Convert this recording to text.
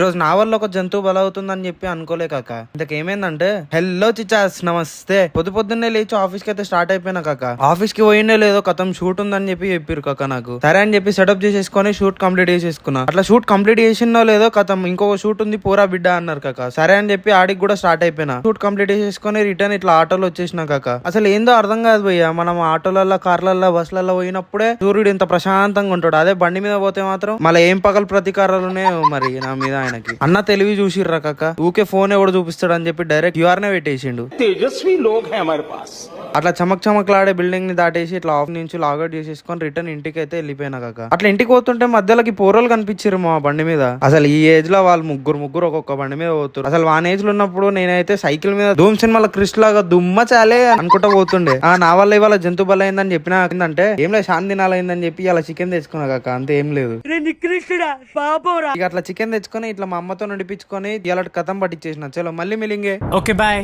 రోజు నా వల్ల ఒక జంతువు బలవుతుందని చెప్పి అనుకోలే కాక. ఇంతకేమైందంటే హెల్లో చిచాస్ నమస్తే. పొద్దున్నే లేచి ఆఫీస్ కి అయితే స్టార్ట్ అయిపోయినా కాక. ఆఫీస్ కి పోయిండే లేదో కథం షూట్ ఉందని చెప్పి చెప్పారు కాక నాకు. సరే అని చెప్పి సెటప్ చేసేసుకొని షూట్ కంప్లీట్ చేసేసుకున్నా. అట్లా షూట్ కంప్లీట్ చేసినో లేదో కథం ఇంకొక షూట్ ఉంది పోరా బిడ్డ అన్నారు కాక. సరే అని చెప్పి ఆడికి కూడా స్టార్ట్ అయిపోయినా. షూట్ కంప్లీట్ చేసేసుకొని రిటర్న్ ఇట్లా ఆటోలో వచ్చేసిన కాక. అసలు ఏందో అర్థం కాదు భయ్య, మనం ఆటోలలో కార్లలో బస్సులలో పోయినప్పుడే సూర్యుడు ఇంత ప్రశాంతంగా ఉంటాడు. అదే బండి మీద పోతే మాత్రం మళ్ళీ ఏం పగలు ప్రతీకారాలునే మరి నా మీద ఆయనకి. అన్న తెలివి చూసిర్రా కాక. ఊకే ఫోన్ ఎవడు చూపిస్తాడు అని చెప్పి డైరెక్ట్ క్యూఆర్ నే పెట్టేసిండు. तेजस्वी लोग हैं हमारे पास। అట్లా చమక్లాడే బిల్డింగ్ ని దాటేసి ఇట్లా ఆఫ్ నుంచి లాగౌట్ చేసేసుకొని రిటర్న్ ఇంటికి అయితే వెళ్ళిపోయినా కాక. అట్లా ఇంటికి పోతుంటే మధ్యలోకి పోరలు కనిపించారు మా బండి మీద. అసలు ఈ ఏజ్ లో వాళ్ళు ముగ్గురు ఒక్కొక్క బండి మీద పోతారు. అసలు వాన్ ఏజ్ లో ఉన్నప్పుడు నేనైతే సైకిల్ మీద ధూమ్ సినిమాల క్రిష్ లాగా దుమ్మ చాలే అనుకుంటా పోతుండే. నా వల్ల ఇవాళ జంతు బల అయిందని చెప్పినా ఏంటంటే ఏం లేదు శాంతి దినాలైందని చెప్పి అలా చికెన్ తెచ్చుకున్నా కాక. అంతే ఏం లేదు. ఇక అట్లా చికెన్ తెచ్చుకొని ఇట్లా మా అమ్మతో నడిపించుకొని ఇలాంటి కథం పట్టించేసిన. చలో మళ్ళీ మిలింగే. Okay bye.